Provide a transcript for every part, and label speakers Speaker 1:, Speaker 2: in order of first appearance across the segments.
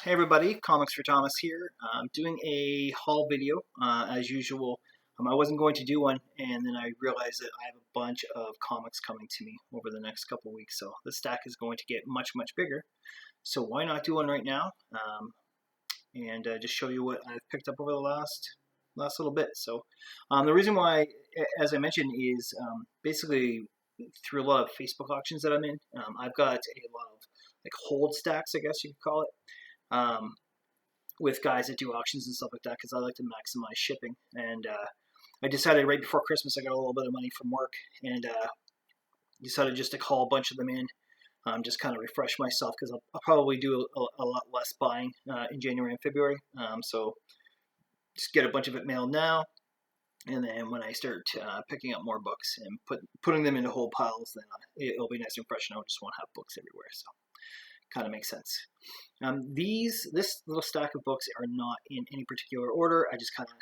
Speaker 1: Hey everybody, Comics for Thomas here. I'm doing a haul video as usual. I wasn't going to do one, and then I realized that I have a bunch of comics coming to me over the next couple weeks, so the stack is going to get much bigger. So why not do one right now and just show you what I've picked up over the last little bit. So the reason why, as I mentioned, is basically through a lot of Facebook auctions that I'm in. I've got a lot of like hold stacks, I guess you could call it. With guys that do auctions and stuff like that because I like to maximize shipping. And I decided right before Christmas I got a little bit of money from work and decided just to call a bunch of them in, just kind of refresh myself because I'll probably do a lot less buying in January and February. So just get a bunch of it mailed now, and then when I start picking up more books and putting them into whole piles, then it'll be nice and fresh, and I just won't have books everywhere. So kind of makes sense. This little stack of books are not in any particular order. I just kind of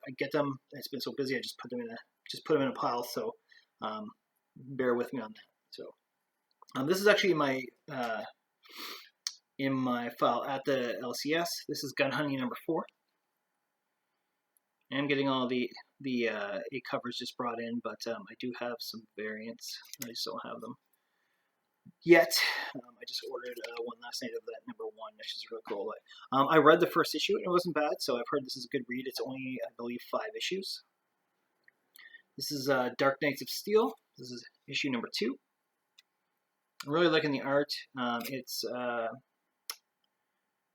Speaker 1: I get them. It's been so busy. I just put them in a pile. So bear with me on that. So this is actually in my file at the LCS. This is Gun Hunting number 4. I'm getting all the 8 covers just brought in, but I do have some variants. I just don't have them yet. I just ordered one last night of that number 1, which is really cool. But, I read the first issue and it wasn't bad, so I've heard this is a good read. It's only, I believe, 5 issues. This is Dark Knights of Steel. This is issue number 2. I'm really liking the art. It's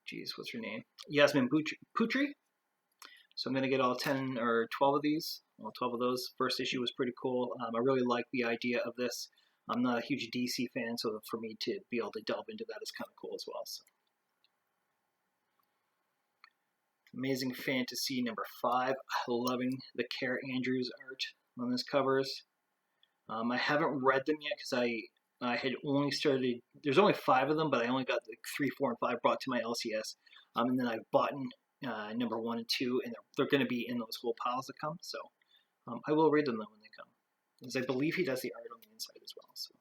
Speaker 1: geez, what's her name? Yasmin Putri. So I'm going to get all 10 or 12 of these. Well, 12 of those. First issue was pretty cool. I really like the idea of this. I'm not a huge DC fan, so for me to be able to delve into that is kind of cool as well. So. Amazing Fantasy number 5. Loving the Kara Andrews art on this covers. I haven't read them yet because I had only started. There's only 5 of them, but I only got like 3, 4, and 5 brought to my LCS. And then I've bought number 1 and 2, and they're going to be in those whole piles that come. So I will read them though when they come, because I believe he does the art on the inside as well. So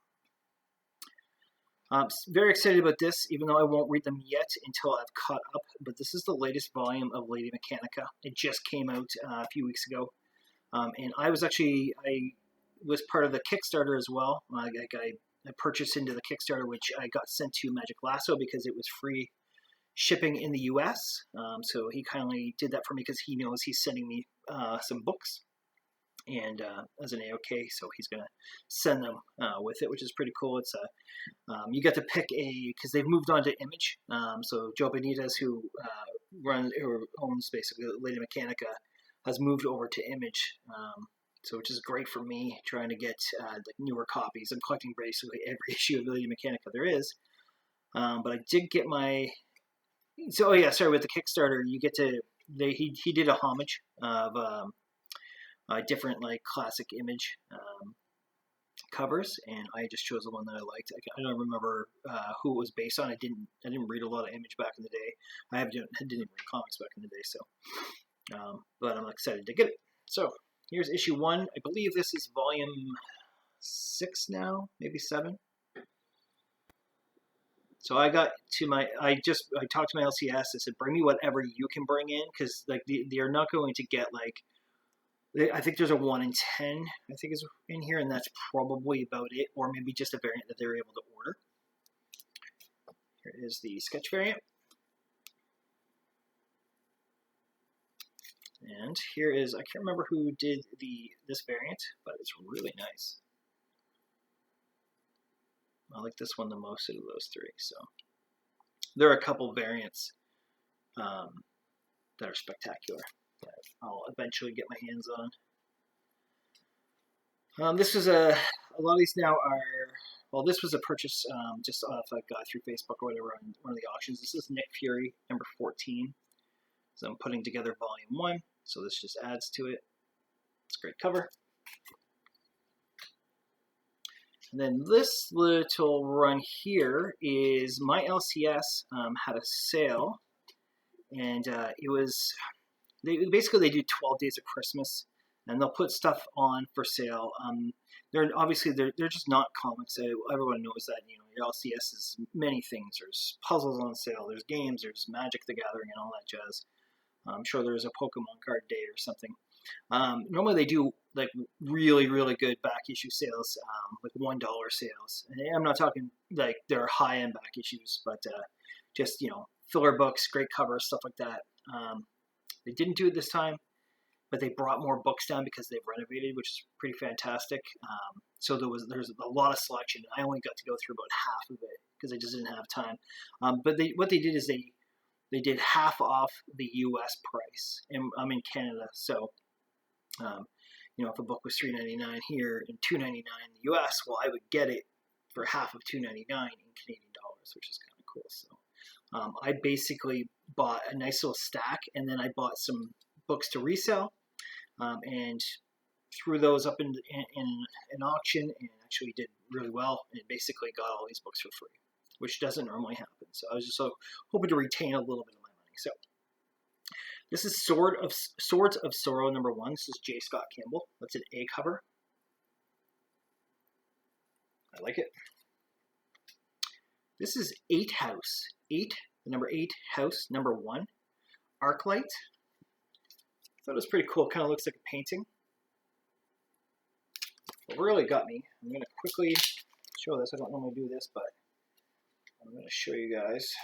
Speaker 1: I'm very excited about this, even though I won't read them yet until I've caught up. But this is the latest volume of Lady Mechanika. It just came out a few weeks ago, and I was part of the Kickstarter as well. I purchased into the Kickstarter, which I got sent to Magic Lasso because it was free shipping in the US. So he kindly did that for me because he knows he's sending me some books and as an AOK, so he's gonna send them with it, which is pretty cool. It's you get to pick because they've moved on to Image. So Joe Benitez, who owns basically Lady Mechanika, has moved over to Image. So which is great for me trying to get like newer copies. I'm collecting basically every issue of Lady Mechanika there is. But I did get my. So oh yeah, sorry, with the Kickstarter, you get to he did a homage of different like classic Image covers, and I just chose the one that I liked. I don't remember who it was based on. I didn't read a lot of Image back in the day. I didn't read comics back in the day, so but I'm excited to get it. So here's issue 1. I believe this is volume 6 now, maybe 7. So I got to I talked to my LCS. I said, bring me whatever you can bring in, because like they're not going to get like. I think there's a 1 in 10, I think, is in here, and that's probably about it, or maybe just a variant that they're able to order. Here is the sketch variant. And here is, I can't remember who did this variant, but it's really nice. I like this one the most out of those 3. So there are a couple variants that are spectacular that I'll eventually get my hands on. This was a lot of these now are, well, this was a purchase just off a guy through Facebook or whatever on one of the auctions. This is Nick Fury number 14. So I'm putting together volume 1, so this just adds to it. It's a great cover. And then this little run here is my LCS had a sale, and it was basically they do 12 Days of Christmas and they'll put stuff on for sale. They're obviously they're just not comics. Everyone knows that, you know, your LCS is many things. There's puzzles on sale. There's games. There's Magic the Gathering and all that jazz. I'm sure there's a Pokemon card day or something. Normally they do like really, really good back issue sales, like $1 sales. And I'm not talking like they're high end back issues, but just, you know, filler books, great covers, stuff like that. They didn't do it this time, but they brought more books down because they've renovated, which is pretty fantastic. So there's a lot of selection. I only got to go through about half of it because I just didn't have time. But what they did is they did half off the U.S. price, and I'm in Canada, so you know, if a book was $3.99 here and $2.99 in the U.S., well, I would get it for half of $2.99 in Canadian dollars, which is kind of cool. So I basically bought a nice little stack, and then I bought some books to resell, and threw those up in an auction, and actually did really well, and basically got all these books for free, which doesn't normally happen. So I was just hoping to retain a little bit of my money. So this is Swords of Sorrow #1. This is J. Scott Campbell. That's an A cover. I like it. This is 8 House. 8, the number 8 House, #1. Arclight. I thought it was pretty cool. Kind of looks like a painting. What really got me, I'm going to quickly show this. I don't normally do this, but I'm going to show you guys.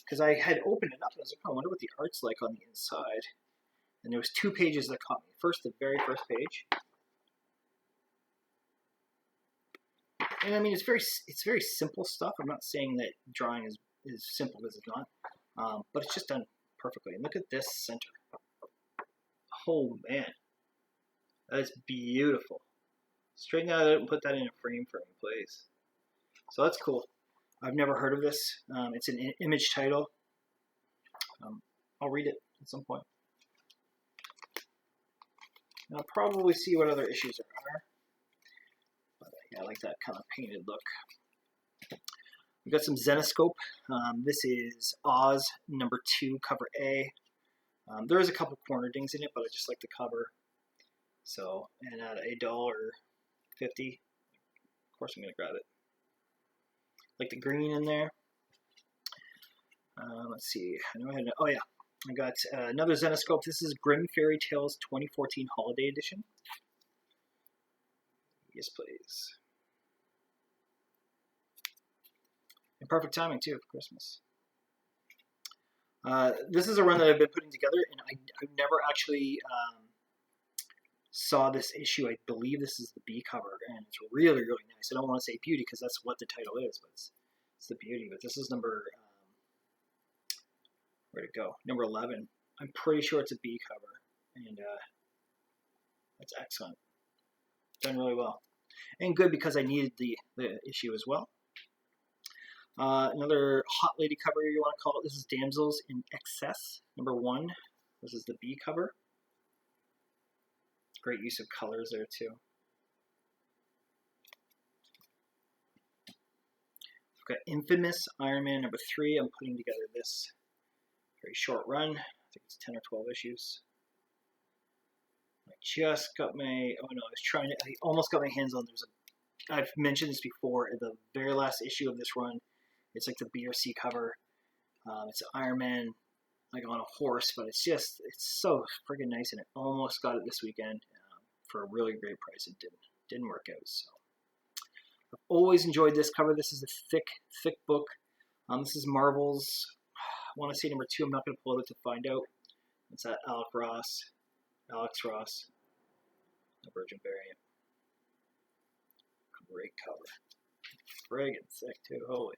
Speaker 1: Because I had opened it up and I was like, oh, I wonder what the art's like on the inside. And there was 2 pages that caught me. First, the very first page. And I mean, it's very simple stuff. I'm not saying that drawing is simple, because it's not. But it's just done perfectly. And look at this center. Oh, man. That is beautiful. Straighten that out and put that in a frame for me, please. So that's cool. I've never heard of this. It's an Image title. I'll read it at some point. And I'll probably see what other issues there are. But yeah, I like that kind of painted look. We've got some Zenescope. This is Oz #2, cover A. There is a couple corner dings in it, but I just like the cover. So, and at $1.50, of course I'm going to grab it. Like the green in there. Let's see. I know I had. Oh yeah, I got another Zenescope. This is Grimm Fairy Tales 2014 Holiday Edition. Yes, please. And perfect timing too for Christmas. This is a run that I've been putting together, and I never actually saw this issue. I believe this is the B cover, and it's really, really nice. I don't want to say beauty because that's what the title is, but it's the beauty. But this is number, where'd it go? Number 11. I'm pretty sure it's a B cover, and that's excellent. Done really well. And good because I needed the issue as well. Another hot lady cover, you want to call it. This is Damsels in Excess, #1. This is the B cover. Great use of colors there too. We've got Infamous Iron Man #3. I'm putting together this very short run. I think it's 10 or 12 issues. I just got my, I almost got my hands on, I've mentioned this before, the very last issue of this run. It's like the BRC cover. It's Iron Man like on a horse, but it's so friggin' nice, and I almost got it this weekend for a really great price. It didn't work out. So I've always enjoyed this cover. This is a thick book. This is Marvel's, I want to say #2. I'm not going to pull it up to find out. It's that Alex Ross, the Virgin variant. Great cover. Friggin' thick too. Holy.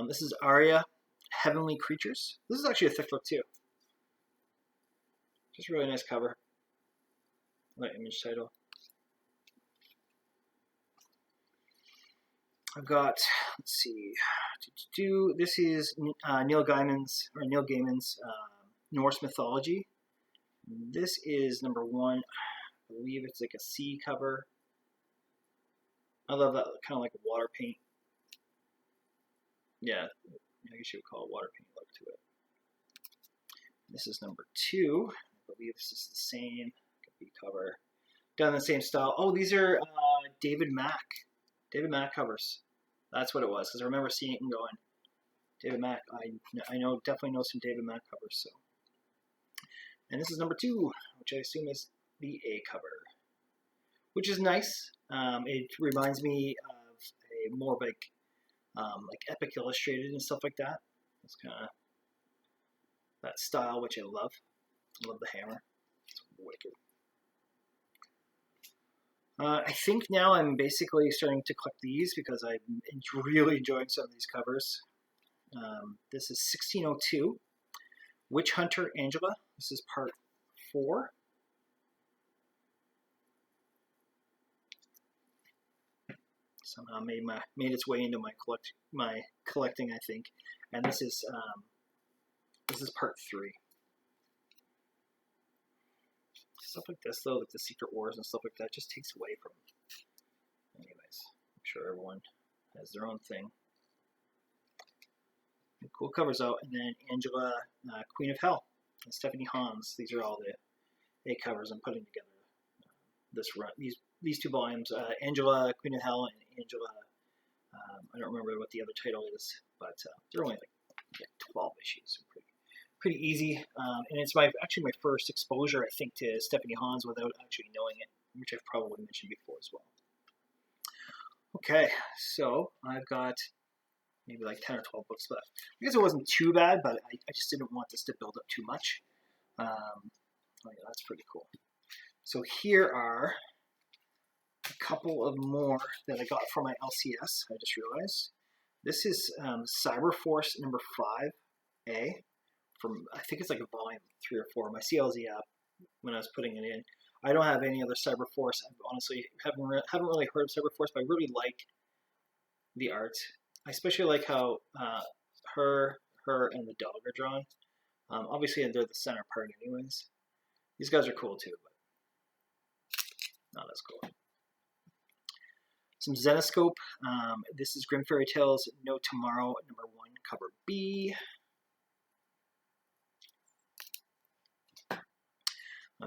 Speaker 1: This is Arya, Heavenly Creatures. This is actually a thick book too. Just a really nice cover. That Image title. I've got, let's see, this is Neil Gaiman's Norse Mythology. This is #1. I believe it's like a C cover. I love that kind of like water paint. Yeah, I guess you would call it water paint look to it. This is #2. believe this is the same cover. Done in the same style. Oh, these are David Mack. David Mack covers. That's what it was, because I remember seeing it and going, David Mack. I know, definitely know some David Mack covers. So, and this is number 2, which I assume is the A cover, which is nice. It reminds me of a more like Epic Illustrated and stuff like that. It's kind of that style, which I love. I love the hammer. It's wicked. I think now I'm basically starting to collect these because I'm really enjoying some of these covers. This is 1602, Witch Hunter Angela. This is part 4. Somehow made its way into my collecting, I think. And this is part 3. Stuff like this, though, like the Secret Wars and stuff like that, just takes away from it. Anyways, I'm sure everyone has their own thing. Cool covers out, and then Angela, Queen of Hell, and Stephanie Hans. These are all the A covers I'm putting together. This run, these 2 volumes, Angela, Queen of Hell, and Angela. I don't remember what the other title is, but they're only like 12 issues. Pretty easy, and it's actually my first exposure, I think, to Stephanie Hans without actually knowing it, which I've probably mentioned before as well. Okay, so I've got maybe like 10 or 12 books left. I guess it wasn't too bad, but I just didn't want this to build up too much. Oh yeah, that's pretty cool. So here are a couple of more that I got from my LCS, I just realized. This is Cyberforce number 5A. From, I think it's like a volume 3 or 4. My CLZ app, when I was putting it in, I don't have any other Cyberforce. I honestly haven't really heard of Cyberforce, but I really like the art. I especially like how her, and the dog are drawn. Obviously, they're the center part, anyways. These guys are cool too, but not as cool. Some Zenescope. This is Grim Fairy Tales No Tomorrow, number 1, cover B.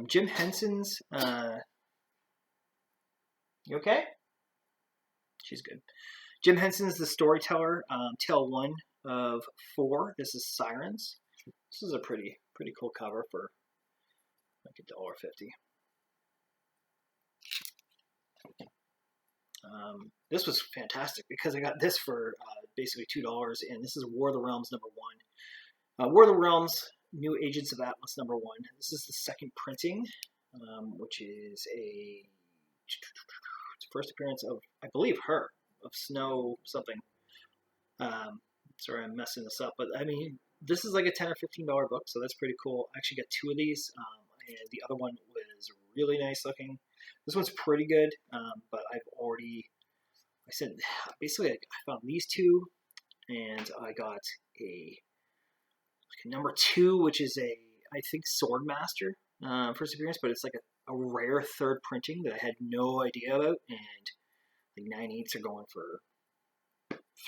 Speaker 1: Jim Henson's, you okay? She's good. Jim Henson's The Storyteller, tale 1 of 4. This is Sirens. This is a pretty cool cover for like $1.50. This was fantastic because I got this for basically $2, and this is War of the Realms number 1. War of the Realms, New Agents of Atlas number 1. This is the second printing, which is it's first appearance of, I believe, of Snow something. Sorry, I'm messing this up, but I mean, this is like a $10 or $15 book, so that's pretty cool. I actually got 2 of these, and the other one was really nice looking. This one's pretty good, but basically I found these 2, and I got a number 2, which is I think Swordmaster first appearance, but it's like a rare 3rd printing that I had no idea about, and like 9/8s are going for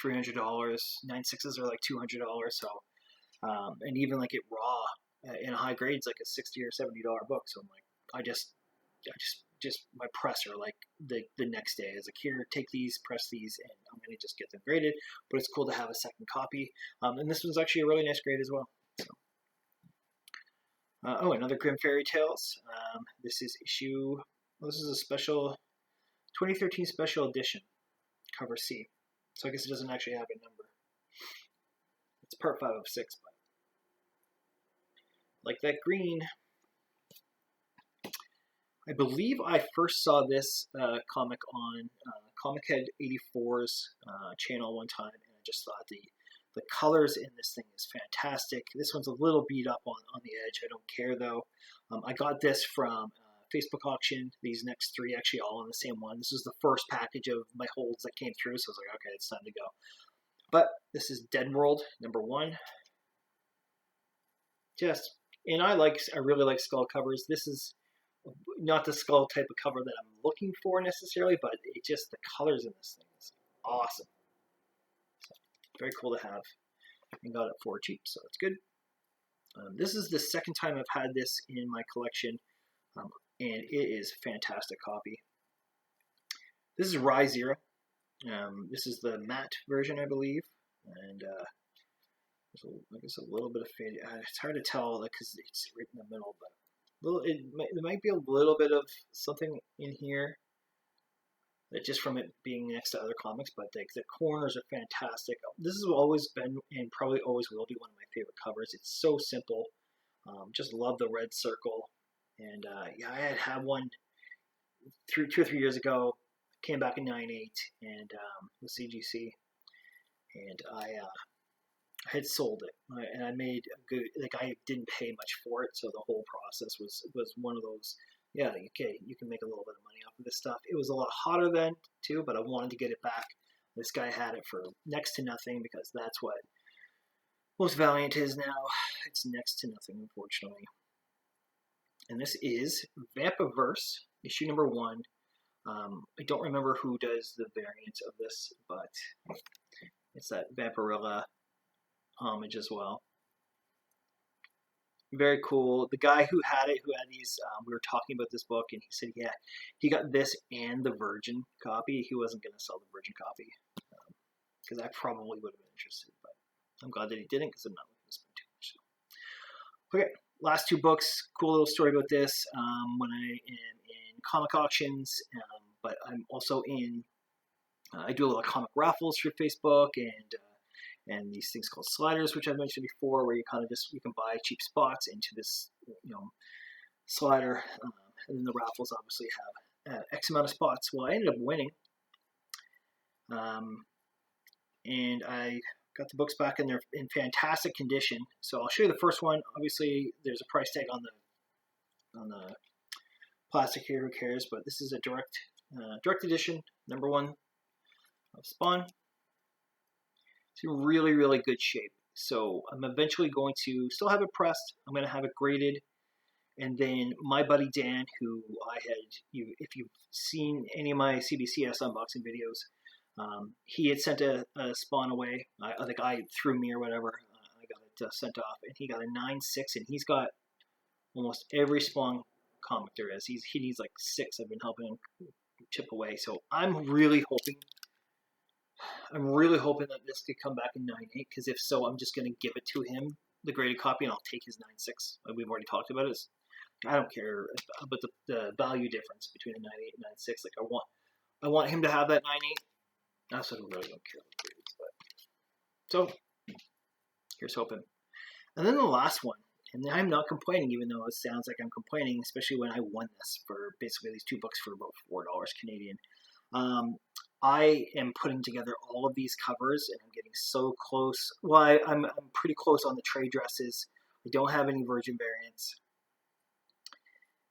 Speaker 1: $300, 9/6s are like $200. So, and even like it raw in a high grade, it's like a $60 or $70 book. So I'm like, I just my presser like the next day is like, here, take these, press these, and I'm gonna just get them graded. But it's cool to have a second copy. And this one's actually a really nice grade as well. So. Oh, another Grim Fairy Tales. This is this is a special 2013 special edition, cover C. So I guess it doesn't actually have a number. It's part 5 of 6, but like that green. I believe I first saw this comic on Comic Head 84's channel one time, and I just thought the colors in this thing is fantastic. This one's a little beat up on the edge. I don't care though. I got this from Facebook auction. These next 3 actually all in the same one. This is the first package of my holds that came through, so I was like, okay, it's time to go. But this is Dead World number 1. I really like skull covers. This is not the skull type of cover that I'm looking for necessarily, but the colors in this thing is awesome. So, very cool to have, and got it for cheap, so it's good. This is the second time I've had this in my collection, and it is a fantastic copy. This is Rye Zero. This is the matte version, I believe, and there's I guess a little bit of fade. It's hard to tell because it's right in the middle, but there might be a little bit of something in here that just from it being next to other comics, but the corners are fantastic. This has always been and probably always will be one of my favorite covers. It's so simple. Just love the red circle, and yeah, I had one 2 or 3 years ago. Came back in '98 and with CGC, and I had sold it, and I made a good. Like I didn't pay much for it, so the whole process was one of those. Yeah, okay, you can make a little bit of money off of this stuff. It was a lot hotter then too, but I wanted to get it back. This guy had it for next to nothing because that's what most Valiant is now. It's next to nothing, unfortunately. And this is Vampaverse, issue number 1. I don't remember who does the variant of this, but it's that Vampirilla homage as well. Very cool. The guy who had these, we were talking about this book, and he said, yeah, he got this and the Virgin copy. He wasn't going to sell the Virgin copy, because I probably would have been interested, but I'm glad that he didn't, because I'm not looking to spend too much. So. Okay, last 2 books. Cool little story about this. When I am in comic auctions, but I'm also in, I do a lot of comic raffles through Facebook, and these things called sliders, which I've mentioned before, where you kind of you can buy cheap spots into this, slider, and then the raffles obviously have X amount of spots. Well, I ended up winning, and I got the books back, and they're in fantastic condition. So I'll show you the first one. Obviously, there's a price tag on the plastic here. Who cares? But this is a direct edition, number 1 of Spawn. It's in really, really good shape. So I'm eventually going to still have it pressed. I'm going to have it graded. And then my buddy Dan, who if you've seen any of my CBCS unboxing videos, he had sent a Spawn away. The guy threw me or whatever. I got it sent off. And he got a 9.6, and he's got almost every Spawn comic there is. He needs like 6. I've been helping him chip away. So I'm really hoping that this could come back in 9.8, because if so, I'm just going to give it to him, the graded copy, and I'll take his 9.6. Like we've already talked about it. I don't care about the value difference between a 9.8 and 9.6. Like I want him to have that 9.8. That's what I really don't care about grades. But so here's hoping. And then the last one, and I'm not complaining, even though it sounds like I'm complaining, especially when I won this for basically these 2 books for about $4 Canadian. I am putting together all of these covers, and I'm getting so close. Well, I'm pretty close on the trade dresses. I don't have any Virgin variants,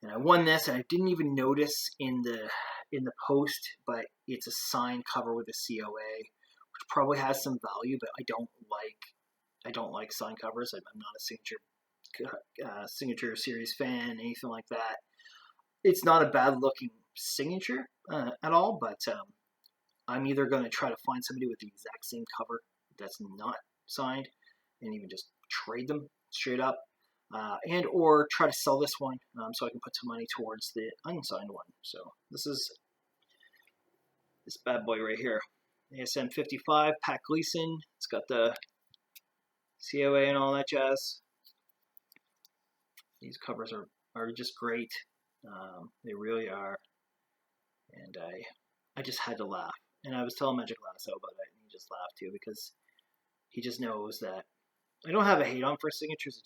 Speaker 1: and I won this, and I didn't even notice in the post, but it's a signed cover with a COA, which probably has some value, but I don't like signed covers. I'm not a signature series fan, anything like that. It's not a bad looking signature at all, but I'm either going to try to find somebody with the exact same cover that's not signed and even just trade them straight up, and or try to sell this one so I can put some money towards the unsigned one. So this is this bad boy right here, ASM 55, Pat Gleason. It's got the COA and all that jazz. These covers are just great. They really are, and I just had to laugh. And I was telling Magic Lasso about it, and he just laughed too, because he just knows that I don't have a hate on for signatures.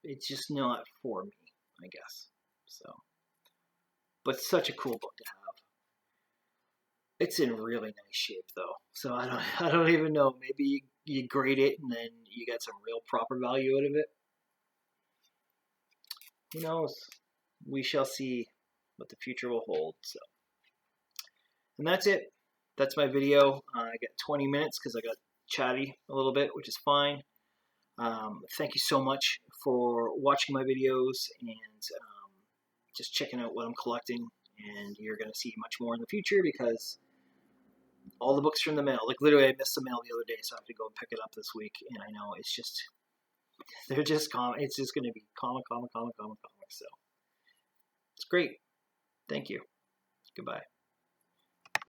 Speaker 1: It's just not for me, I guess. So, but such a cool book to have. It's in really nice shape though, so I don't even know. Maybe you grade it and then you get some real proper value out of it. Who knows? We shall see what the future will hold. So, and that's it. That's my video. I got 20 minutes because I got chatty a little bit, which is fine. Thank you so much for watching my videos and just checking out what I'm collecting. And you're going to see much more in the future because all the books are in the mail. Like literally, I missed the mail the other day, so I have to go and pick it up this week. And I know it's just They're just it's just going to be comic. So it's great. Thank you. Goodbye.